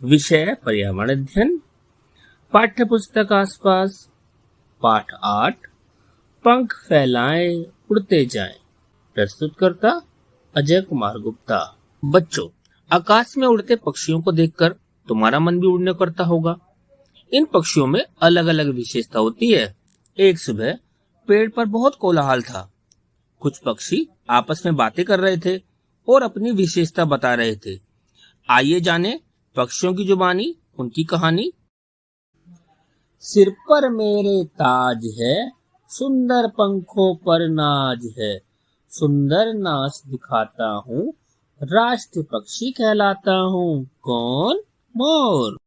विषय पर्यावरण अध्ययन, पाठ्य पुस्तक आसपास, पाठ 8, पंख फैलाएं उड़ते जाएं। प्रस्तुतकर्ता अजय कुमार गुप्ता। बच्चों, आकाश में उड़ते पक्षियों को देखकर तुम्हारा मन भी उड़ने करता होगा। इन पक्षियों में अलग अलग विशेषता होती है। एक सुबह पेड़ पर बहुत कोलाहल था। कुछ पक्षी आपस में बातें कर रहे थे और अपनी विशेषता बता रहे थे। आइए जाने पक्षियों की जुबानी, उनकी कहानी। सिर पर मेरे ताज है, सुंदर पंखों पर नाज है, सुंदर नाच दिखाता हूँ, राष्ट्र पक्षी कहलाता हूँ। कौन? मोर।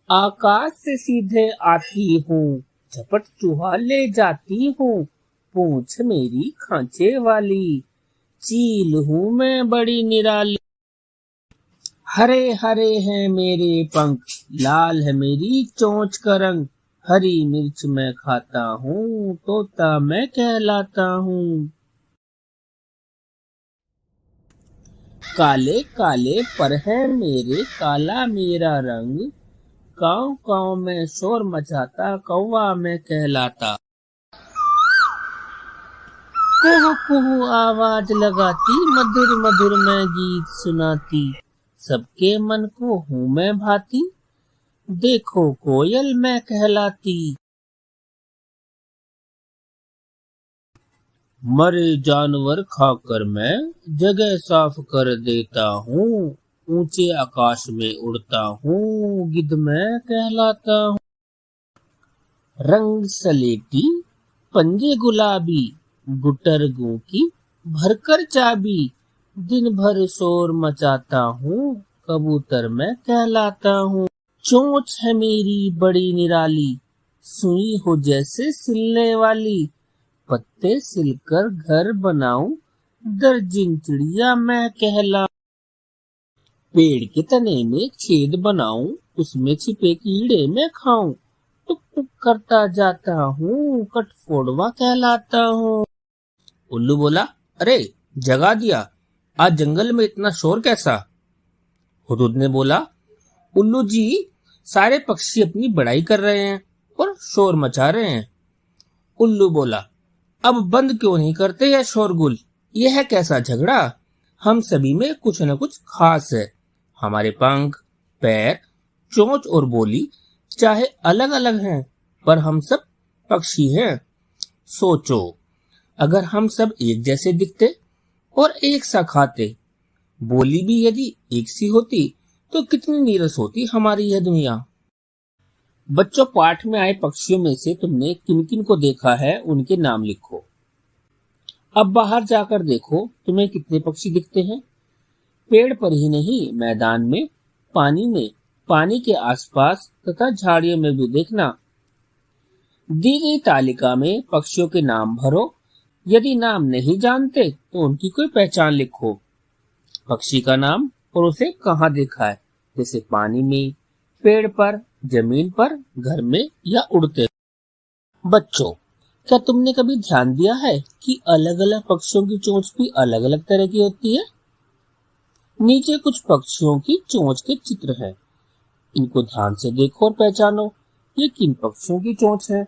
आकाश से सीधे आती हूँ, झपट चूहा ले जाती हूँ, पूंछ मेरी खांचे वाली, चील हूँ मैं बड़ी निराली। हरे हरे हैं मेरे पंख, लाल है मेरी चोंच का रंग, हरी मिर्च मैं खाता हूँ, तोता मैं कहलाता हूँ। काले काले पर है मेरे, काला मेरा रंग, काव काव में शोर मचाता, कौवा मैं कहलाता। कुहू कुहू आवाज लगाती, मधुर मधुर मैं गीत सुनाती, सबके मन को हूँ मैं भाती, देखो कोयल मैं कहलाती। मरे जानवर खाकर मैं जगह साफ कर देता हूँ, ऊंचे आकाश में उड़ता हूँ, गिद्ध मैं कहलाता हूँ। रंग सलेटी, पंजे गुलाबी, गुटरगू की भरकर चाबी, दिन भर शोर मचाता हूँ, कबूतर मैं कहलाता हूँ। चोंच है मेरी बड़ी निराली, सुई हो जैसे सिलने वाली, पत्ते सिलकर घर बनाऊं, दर्जन चिड़िया मैं कहला। पेड़ के तने में छेद बनाऊं, उसमें छिपे कीड़े मैं खाऊं, टुक टुक करता जाता हूँ, कटफोड़वा कहलाता हूँ। उल्लू बोला, अरे जगा दिया, आज जंगल में इतना शोर कैसा? हुदहुद ने बोला, उल्लू जी, सारे पक्षी अपनी बड़ाई कर रहे हैं और शोर मचा रहे हैं। उल्लू बोला, अब बंद क्यों नहीं करते यह शोरगुल? यह है कैसा झगड़ा? हम सभी में कुछ न कुछ खास है। हमारे पंख, पैर, चोंच और बोली चाहे अलग अलग हैं, पर हम सब पक्षी हैं। सोचो, अगर हम सब एक जैसे दिखते और एक सा खाते, बोली भी यदि एक सी होती, तो कितनी नीरस होती हमारी यह दुनिया। बच्चों, पाठ में आए पक्षियों में से तुमने किन किन को देखा है, उनके नाम लिखो। अब बाहर जाकर देखो तुम्हें कितने पक्षी दिखते हैं। पेड़ पर ही नहीं, मैदान में, पानी में, पानी के आसपास तथा झाड़ियों में भी देखना। दी गई तालिका में पक्षियों के नाम भरो। यदि नाम नहीं जानते तो उनकी कोई पहचान लिखो। पक्षी का नाम और उसे कहाँ देखा है, जैसे पानी में, पेड़ पर, जमीन पर, घर में या उड़ते। बच्चों, क्या तुमने कभी ध्यान दिया है कि अलग अलग पक्षियों की चोंच भी अलग अलग तरह की होती है? नीचे कुछ पक्षियों की चोंच के चित्र हैं। इनको ध्यान से देखो और पहचानो, ये किन पक्षियों की चोंच है।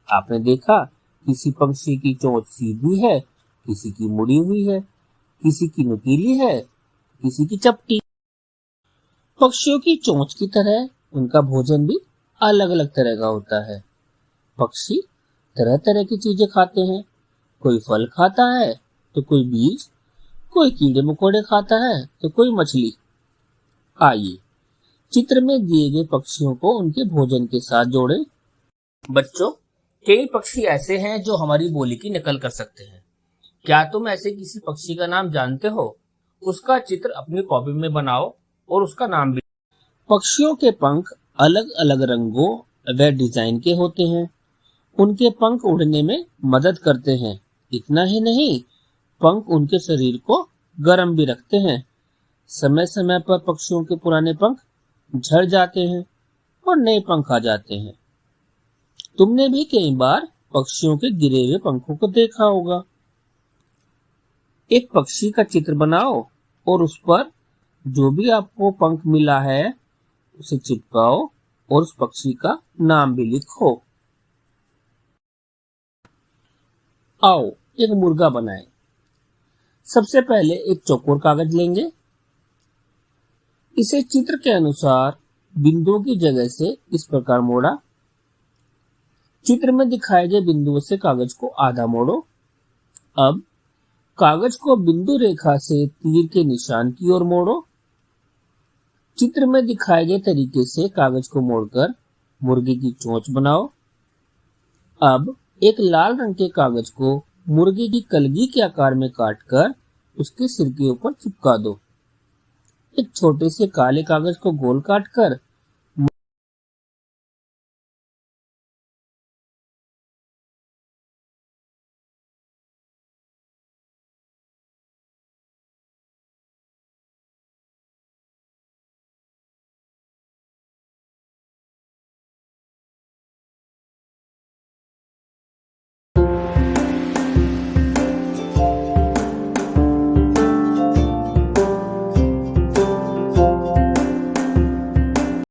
आपने देखा, किसी पक्षी की चोंच सीधी है, किसी की मुड़ी हुई है, किसी की नुकीली है, किसी की चपटी। पक्षियों की चोंच की तरह उनका भोजन भी अलग अलग तरह का होता है। पक्षी तरह तरह की चीजें खाते हैं। कोई फल खाता है तो कोई बीज, कोई कीड़े मकोड़े खाता है तो कोई मछली। आइए चित्र में दिए गए पक्षियों को उनके भोजन के साथ जोड़ें। बच्चों, कई पक्षी ऐसे हैं जो हमारी बोली की नकल कर सकते हैं। क्या तुम ऐसे किसी पक्षी का नाम जानते हो? उसका चित्र अपनी कॉपी में बनाओ और उसका नाम भी। पक्षियों के पंख अलग अलग रंगों व डिजाइन के होते हैं। उनके पंख उड़ने में मदद करते हैं। इतना ही नहीं, पंख उनके शरीर को गर्म भी रखते हैं। समय समय पर पक्षियों के पुराने पंख झड़ जाते हैं और नए पंख आ जाते हैं। तुमने भी कई बार पक्षियों के गिरे हुए पंखों को देखा होगा। एक पक्षी का चित्र बनाओ और उस पर जो भी आपको पंख मिला है उसे चिपकाओ और उस पक्षी का नाम भी लिखो। आओ एक मुर्गा बनाएं। सबसे पहले एक चौकोर कागज लेंगे। इसे चित्र के अनुसार बिंदुओं की जगह से इस प्रकार मोड़ा। चित्र में दिखाए गए बिंदुओं से कागज को आधा मोड़ो। अब कागज को बिंदु रेखा से तीर के निशान की ओर मोड़ो। चित्र में दिखाए गए तरीके से कागज को मोड़कर मुर्गे की चोंच बनाओ। अब एक लाल रंग के कागज को मुर्गे की कलगी के आकार में काटकर उसके सिर के ऊपर चिपका दो। एक छोटे से काले कागज को गोल काटकर